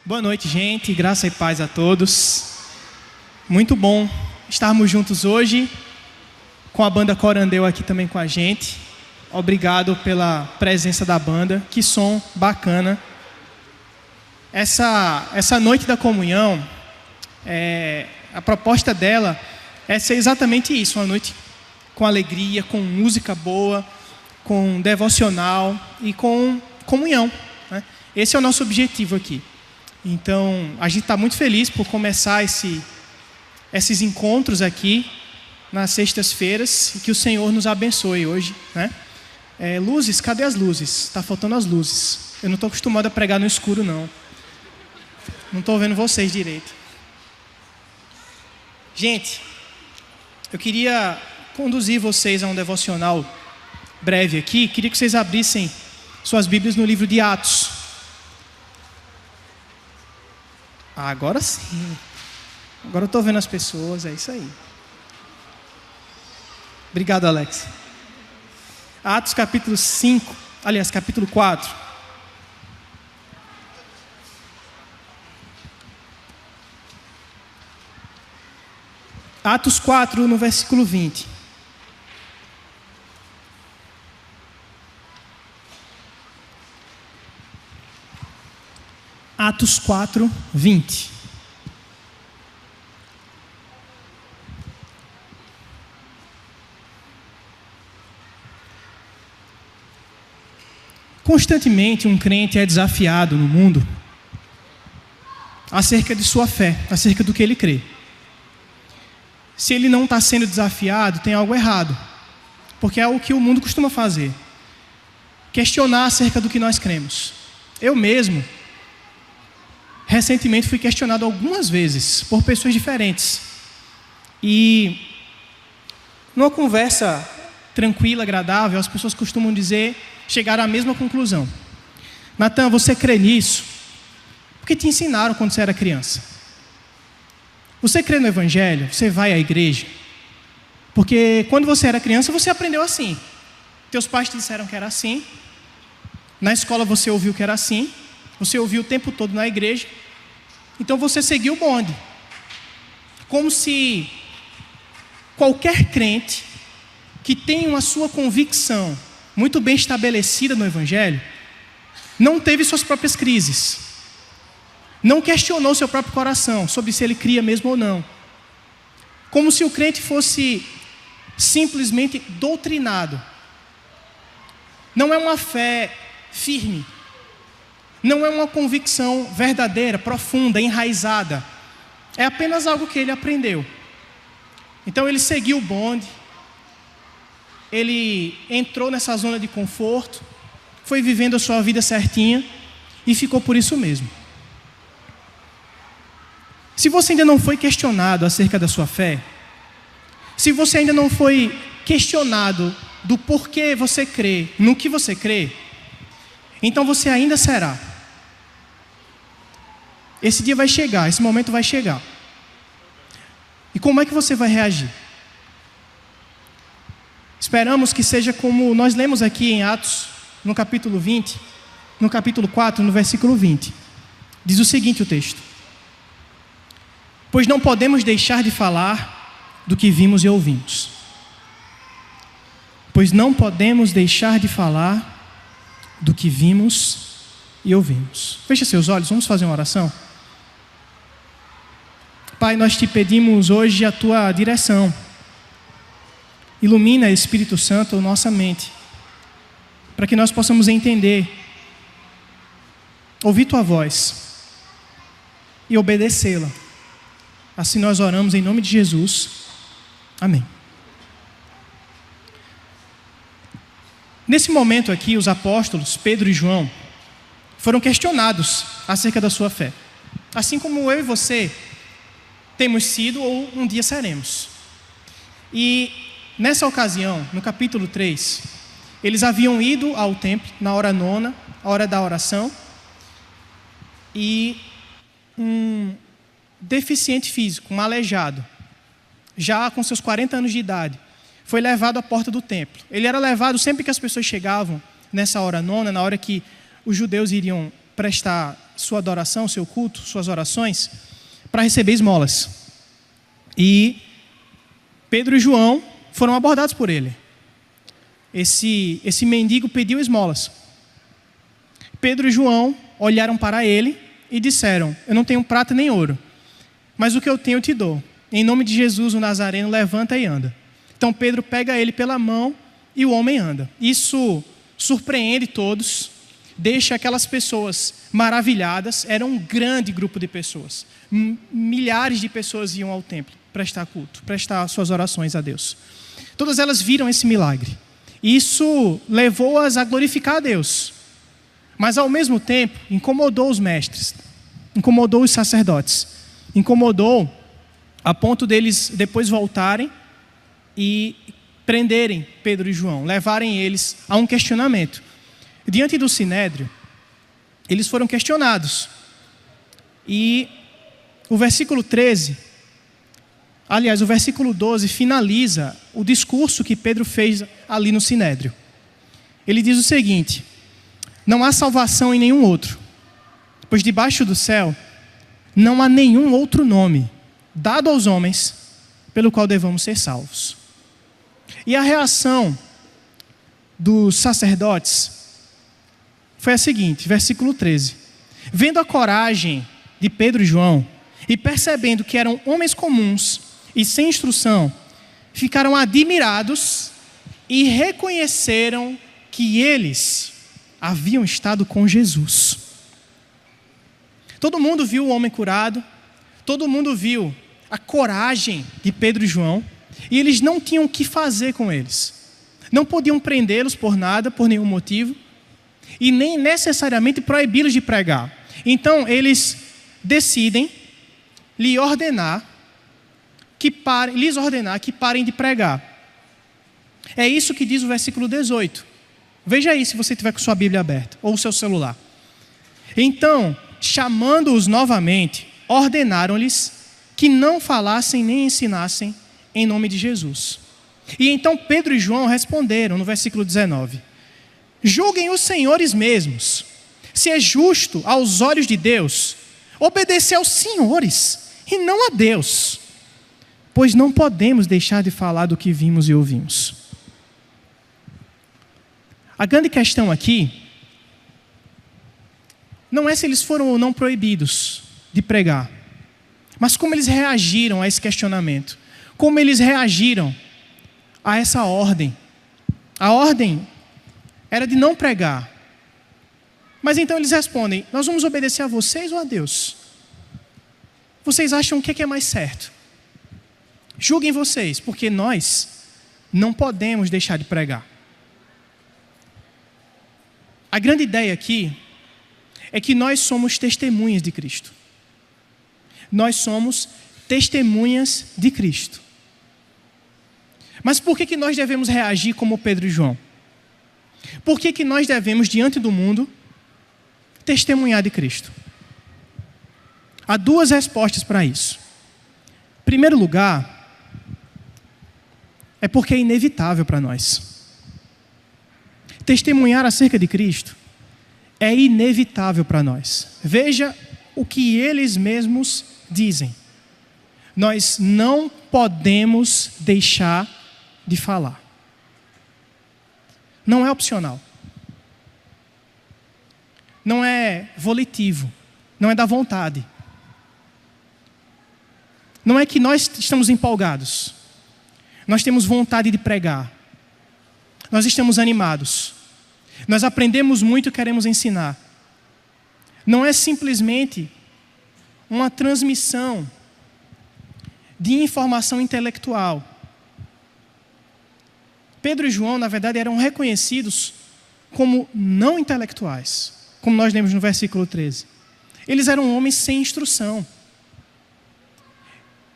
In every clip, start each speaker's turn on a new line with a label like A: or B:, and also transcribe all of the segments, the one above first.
A: Boa noite, gente. Graça e paz a todos. Muito bom estarmos juntos hoje, com a banda Corandeu aqui também com a gente. Obrigado pela presença da banda. Que som bacana. Essa noite da comunhão, a proposta dela é ser exatamente isso, uma noite com alegria, com música boa, com devocional e com comunhão, né? Esse é o nosso objetivo aqui. Então, a gente está muito feliz por começar esses encontros aqui nas sextas-feiras e que o Senhor nos abençoe hoje, né? Luzes, cadê as luzes? Está faltando as luzes. Eu não estou acostumado a pregar no escuro, não. Não estou vendo vocês direito. Gente, eu queria conduzir vocês a um devocional breve aqui. Queria que vocês abrissem suas Bíblias no livro de Atos. Agora sim. Agora eu estou vendo as pessoas, é isso aí. Obrigado, Alex. Atos capítulo 5, aliás, capítulo 4. Atos 4, no versículo 20. Atos 4, 20. Constantemente um crente é desafiado no mundo acerca de sua fé, acerca do que ele crê. Se ele não está sendo desafiado, tem algo errado, porque é o que o mundo costuma fazer: questionar acerca do que nós cremos. Eu mesmo recentemente fui questionado algumas vezes por pessoas diferentes. E numa conversa tranquila, agradável, as pessoas costumam chegar à mesma conclusão: Natan, você crê nisso porque te ensinaram quando você era criança. Você crê no Evangelho, você vai à igreja porque quando você era criança você aprendeu assim. Teus pais te disseram que era assim. Na escola você ouviu que era assim. Você ouviu o tempo todo na igreja. Então você seguiu o bonde. Como se qualquer crente que tenha uma sua convicção muito bem estabelecida no Evangelho não teve suas próprias crises. Não questionou seu próprio coração sobre se ele cria mesmo ou não. Como se o crente fosse simplesmente doutrinado. Não é uma fé firme. Não é uma convicção verdadeira, profunda, enraizada. É apenas algo que ele aprendeu. Então ele seguiu o bonde. Ele entrou nessa zona de conforto. Foi vivendo a sua vida certinha. E ficou por isso mesmo. Se você ainda não foi questionado acerca da sua fé, se você ainda não foi questionado do porquê você crê, no que você crê, então você ainda será. Esse dia vai chegar, esse momento vai chegar. E como é que você vai reagir? Esperamos que seja como nós lemos aqui em Atos, no capítulo 20, no capítulo 4, no versículo 20. Diz o seguinte o texto: pois não podemos deixar de falar do que vimos e ouvimos. Pois não podemos deixar de falar do que vimos e ouvimos. Feche seus olhos, vamos fazer uma oração. Pai, nós te pedimos hoje a tua direção. Ilumina, Espírito Santo, nossa mente, para que nós possamos entender, ouvir tua voz e obedecê-la. Assim nós oramos em nome de Jesus. Amém. Nesse momento aqui, os apóstolos Pedro e João foram questionados acerca da sua fé. Assim como eu e você temos sido ou um dia seremos. E nessa ocasião, no capítulo 3, eles haviam ido ao templo na hora nona, a hora da oração, e um deficiente físico, um aleijado, já com seus 40 anos de idade, foi levado à porta do templo. Ele era levado sempre que as pessoas chegavam nessa hora nona, na hora que os judeus iriam prestar sua adoração, seu culto, suas orações, para receber esmolas. E Pedro e João foram abordados por ele. Esse mendigo pediu esmolas. Pedro e João olharam para ele e disseram: eu não tenho prata nem ouro, mas o que eu tenho eu te dou. Em nome de Jesus, o Nazareno, levanta e anda. Então Pedro pega ele pela mão e o homem anda. Isso surpreende todos, deixa aquelas pessoas maravilhadas. Era um grande grupo de pessoas. Milhares de pessoas iam ao templo prestar culto, prestar suas orações a Deus. Todas elas viram esse milagre. Isso levou-as a glorificar a Deus. Mas ao mesmo tempo, incomodou os mestres, incomodou os sacerdotes, incomodou a ponto deles depois voltarem e prenderem Pedro e João, levarem eles a um questionamento. Diante do Sinédrio, eles foram questionados. E o versículo 13, aliás, o versículo 12 finaliza o discurso que Pedro fez ali no Sinédrio. Ele diz o seguinte: não há salvação em nenhum outro, pois debaixo do céu não há nenhum outro nome dado aos homens pelo qual devamos ser salvos. E a reação dos sacerdotes foi a seguinte, versículo 13. Vendo a coragem de Pedro e João e percebendo que eram homens comuns e sem instrução, ficaram admirados e reconheceram que eles haviam estado com Jesus. Todo mundo viu o homem curado, todo mundo viu a coragem de Pedro e João, e eles não tinham o que fazer com eles. Não podiam prendê-los por nada, por nenhum motivo, e nem necessariamente proibi-los de pregar. Então eles decidem lhes ordenar que parem de pregar. É isso que diz o versículo 18. Veja aí se você tiver com sua Bíblia aberta, ou o seu celular. Então, chamando-os novamente, ordenaram-lhes que não falassem nem ensinassem em nome de Jesus. E então Pedro e João responderam no versículo 19: julguem os senhores mesmos, se é justo aos olhos de Deus obedecer aos senhores e não a Deus, pois não podemos deixar de falar do que vimos e ouvimos. A grande questão aqui não é se eles foram ou não proibidos de pregar, mas como eles reagiram a esse questionamento, como eles reagiram a essa ordem. A ordem era de não pregar, mas então eles respondem: nós vamos obedecer a vocês ou a Deus? Vocês acham o que é mais certo? Julguem vocês, porque nós não podemos deixar de pregar. A grande ideia aqui é que nós somos testemunhas de Cristo. Nós somos testemunhas de Cristo. Mas por que nós devemos reagir como Pedro e João? Por que nós devemos, diante do mundo, testemunhar de Cristo? Há duas respostas para isso. Em primeiro lugar, é porque é inevitável para nós. Testemunhar acerca de Cristo é inevitável para nós. Veja o que eles mesmos dizem. Nós não podemos deixar de falar. Não é opcional. Não é volitivo. Não é da vontade. Não é que nós estamos empolgados. Nós temos vontade de pregar. Nós estamos animados. Nós aprendemos muito e queremos ensinar. Não é simplesmente uma transmissão de informação intelectual. Pedro e João, na verdade, eram reconhecidos como não intelectuais, como nós lemos no versículo 13. Eles eram homens sem instrução.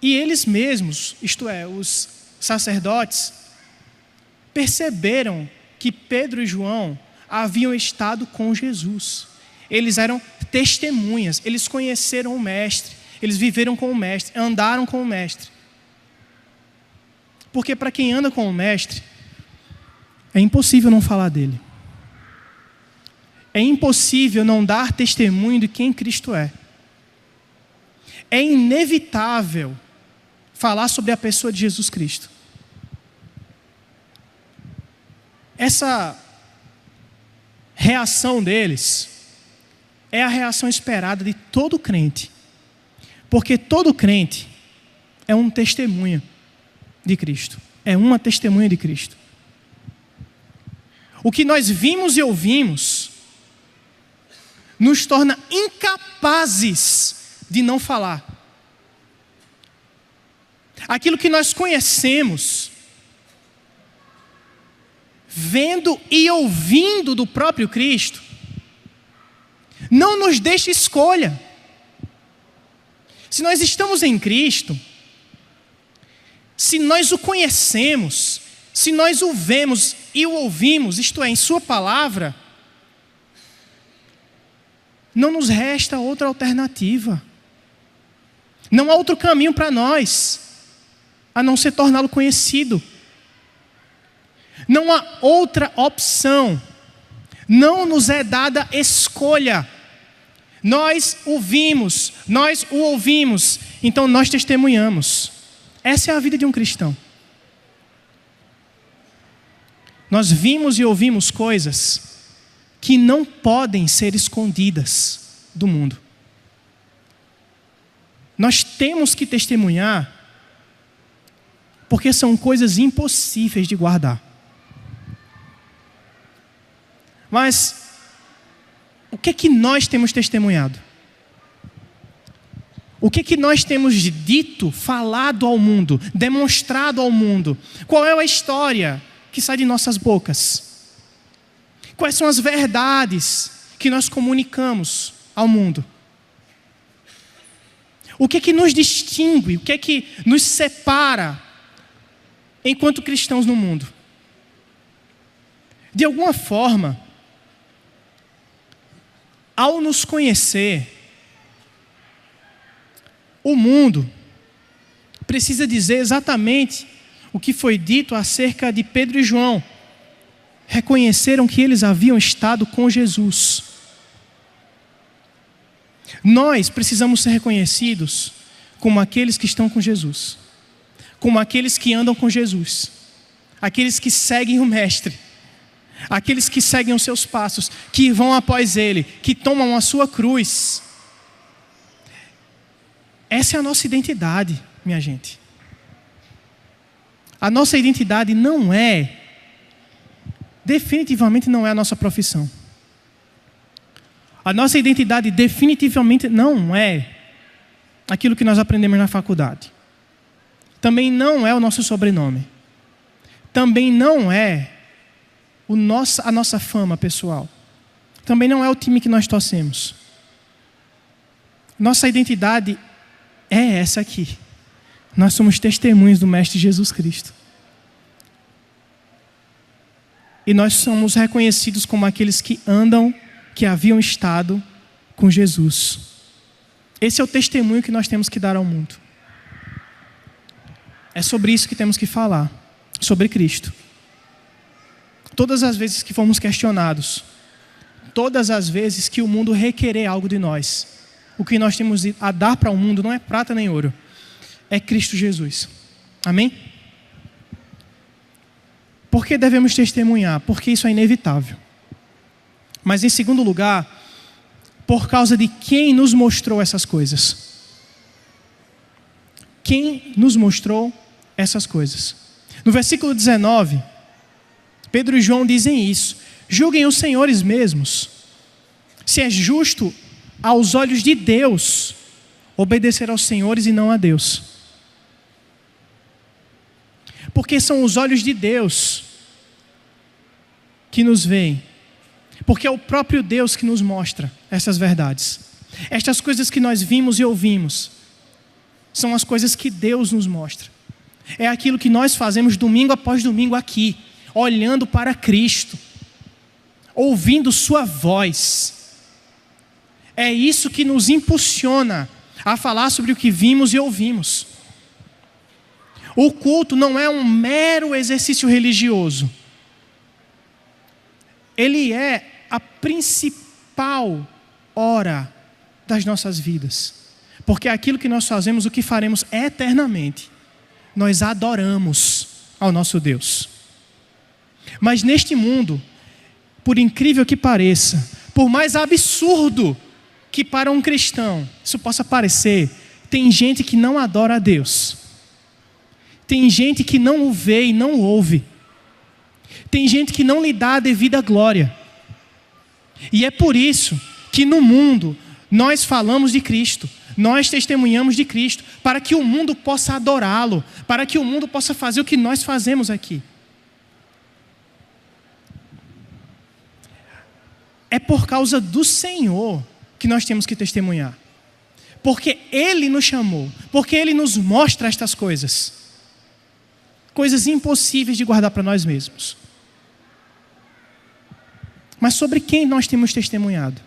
A: E eles mesmos, isto é, os sacerdotes, perceberam que Pedro e João haviam estado com Jesus. Eles eram testemunhas, eles conheceram o Mestre, eles viveram com o Mestre, andaram com o Mestre. Porque para quem anda com o Mestre, é impossível não falar dele. é impossível não dar testemunho de quem Cristo é. É inevitável falar sobre a pessoa de Jesus Cristo. Essa reação deles é a reação esperada de todo crente. Porque todo crente é um testemunho de Cristo. É uma testemunha de Cristo. O que nós vimos e ouvimos nos torna incapazes de não falar. Aquilo que nós conhecemos, vendo e ouvindo do próprio Cristo, não nos deixa escolha. Se nós estamos em Cristo, se nós o conhecemos, se nós o vemos e o ouvimos, isto é, em sua palavra, não nos resta outra alternativa. Não há outro caminho para nós, a não ser torná-lo conhecido. Não há outra opção. Não nos é dada escolha. Nós o vimos, nós o ouvimos, então nós testemunhamos. Essa é a vida de um cristão. Nós vimos e ouvimos coisas que não podem ser escondidas do mundo. Nós temos que testemunhar, porque são coisas impossíveis de guardar. Mas o que é que nós temos testemunhado? O que é que nós temos dito, falado ao mundo, demonstrado ao mundo? Qual é a história que sai de nossas bocas? Quais são as verdades que nós comunicamos ao mundo? O que é que nos distingue? O que é que nos separa enquanto cristãos no mundo? De alguma forma, ao nos conhecer, o mundo precisa dizer exatamente o que foi dito acerca de Pedro e João. Reconheceram que eles haviam estado com Jesus. Nós precisamos ser reconhecidos como aqueles que estão com Jesus, como aqueles que andam com Jesus, aqueles que seguem o Mestre, aqueles que seguem os seus passos, que vão após Ele, que tomam a sua cruz. Essa é a nossa identidade, minha gente. A nossa identidade definitivamente não é a nossa profissão. A nossa identidade definitivamente não é aquilo que nós aprendemos na faculdade. Também não é o nosso sobrenome. Também não é a nossa fama pessoal. Também não é o time que nós torcemos. Nossa identidade é essa aqui. Nós somos testemunhas do Mestre Jesus Cristo. E nós somos reconhecidos como aqueles que andam, que haviam estado com Jesus. Esse é o testemunho que nós temos que dar ao mundo. É sobre isso que temos que falar. Sobre Cristo. Todas as vezes que fomos questionados, todas as vezes que o mundo requerer algo de nós, o que nós temos a dar para o mundo não é prata nem ouro, é Cristo Jesus. Amém? Por que devemos testemunhar? Porque isso é inevitável. Mas em segundo lugar, por causa de quem nos mostrou essas coisas. Quem nos mostrou essas coisas? No versículo 19, Pedro e João dizem isso. Julguem os senhores mesmos, se é justo aos olhos de Deus obedecer aos senhores e não a Deus. Porque são os olhos de Deus que nos veem. Porque é o próprio Deus que nos mostra essas verdades. Estas coisas que nós vimos e ouvimos são as coisas que Deus nos mostra. É aquilo que nós fazemos domingo após domingo aqui, olhando para Cristo, ouvindo sua voz. É isso que nos impulsiona a falar sobre o que vimos e ouvimos. O culto não é um mero exercício religioso. Ele é a principal principal hora das nossas vidas. Porque aquilo que nós fazemos, o que faremos eternamente, nós adoramos ao nosso Deus. Mas neste mundo, por incrível que pareça, por mais absurdo que para um cristão isso possa parecer, tem gente que não adora a Deus. Tem gente que não o vê e não o ouve. Tem gente que não lhe dá a devida glória. E é por isso que no mundo nós falamos de Cristo, nós testemunhamos de Cristo, para que o mundo possa adorá-lo, para que o mundo possa fazer o que nós fazemos aqui. É por causa do Senhor que nós temos que testemunhar. Porque Ele nos chamou, porque Ele nos mostra estas coisas. Coisas impossíveis de guardar para nós mesmos. Mas sobre quem nós temos testemunhado?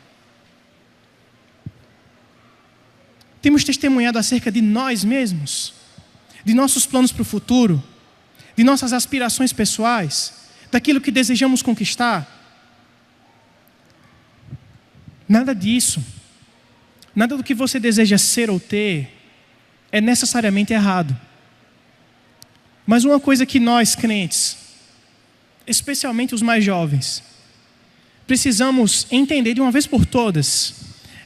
A: Temos testemunhado acerca de nós mesmos? De nossos planos para o futuro? De nossas aspirações pessoais? Daquilo que desejamos conquistar? Nada disso. Nada do que você deseja ser ou ter é necessariamente errado. Mas uma coisa que nós, crentes, especialmente os mais jovens, precisamos entender de uma vez por todas,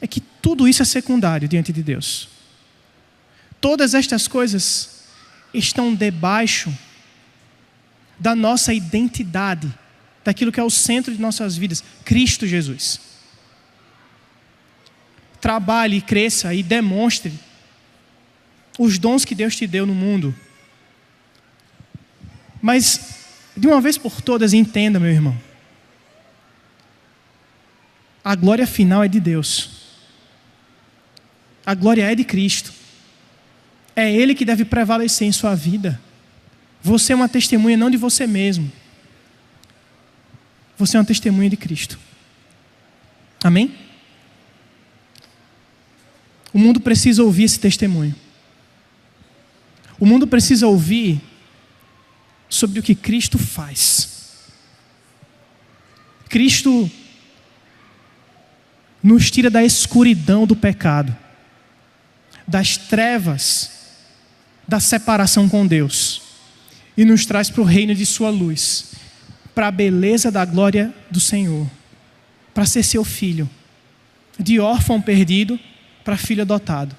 A: é que tudo isso é secundário diante de Deus. Todas estas coisas estão debaixo da nossa identidade, daquilo que é o centro de nossas vidas, Cristo Jesus. Trabalhe, cresça e demonstre os dons que Deus te deu no mundo. Mas, de uma vez por todas, entenda, meu irmão. A glória final é de Deus. A glória é de Cristo. É Ele que deve prevalecer em sua vida. Você é uma testemunha não de você mesmo. Você é uma testemunha de Cristo. Amém? O mundo precisa ouvir esse testemunho. O mundo precisa ouvir sobre o que Cristo faz. Cristo nos tira da escuridão do pecado, das trevas, da separação com Deus, e nos traz para o reino de sua luz, para a beleza da glória do Senhor, para ser seu filho, de órfão perdido para filho adotado.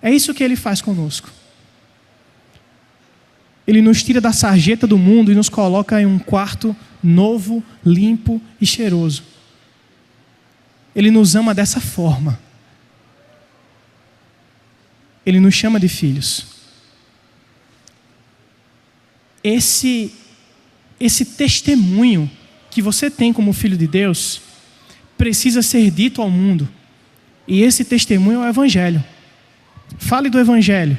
A: É isso que Ele faz conosco. Ele nos tira da sarjeta do mundo e nos coloca em um quarto novo, limpo e cheiroso. Ele nos ama dessa forma. Ele nos chama de filhos. Esse testemunho que você tem como filho de Deus precisa ser dito ao mundo. E esse testemunho é o Evangelho. Fale do Evangelho.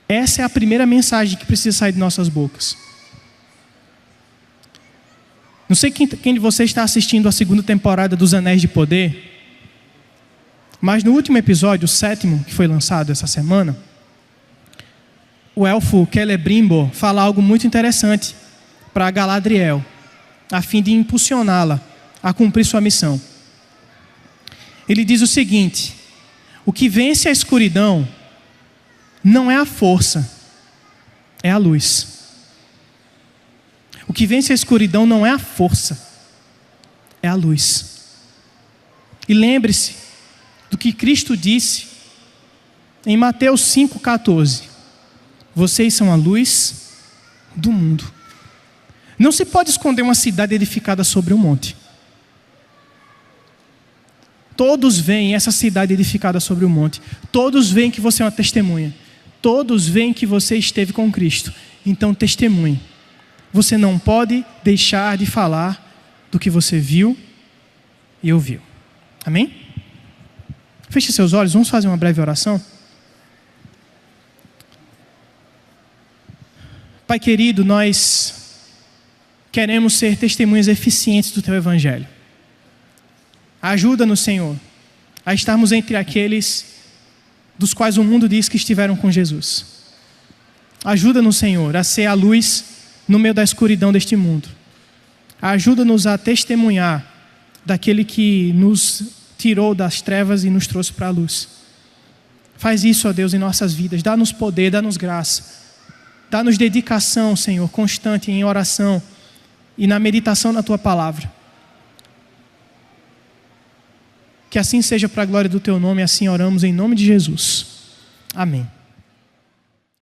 A: Essa é a primeira mensagem que precisa sair de nossas bocas. Não sei quem de vocês está assistindo a segunda temporada dos Anéis de Poder, mas no último episódio, o 7º, que foi lançado essa semana, o elfo Celebrimbor fala algo muito interessante para Galadriel, a fim de impulsioná-la a cumprir sua missão. Ele diz o seguinte: o que vence a escuridão não é a força, é a luz. O que vence a escuridão não é a força, é a luz. E lembre-se do que Cristo disse em Mateus 5,14. Vocês são a luz do mundo. Não se pode esconder uma cidade edificada sobre um monte. Todos veem essa cidade edificada sobre um monte. Todos veem que você é uma testemunha. Todos veem que você esteve com Cristo. Então testemunhe. Você não pode deixar de falar do que você viu e ouviu. Amém? Feche seus olhos, vamos fazer uma breve oração. Pai querido, nós queremos ser testemunhas eficientes do Teu Evangelho. Ajuda-nos, Senhor, a estarmos entre aqueles dos quais o mundo diz que estiveram com Jesus. Ajuda-nos, Senhor, a ser a luz no meio da escuridão deste mundo. Ajuda-nos a testemunhar daquele que nos tirou das trevas e nos trouxe para a luz. Faz isso, ó Deus, em nossas vidas. Dá-nos poder, dá-nos graça. Dá-nos dedicação, Senhor, constante em oração e na meditação na Tua palavra. Que assim seja para a glória do Teu nome, assim oramos em nome de Jesus. Amém.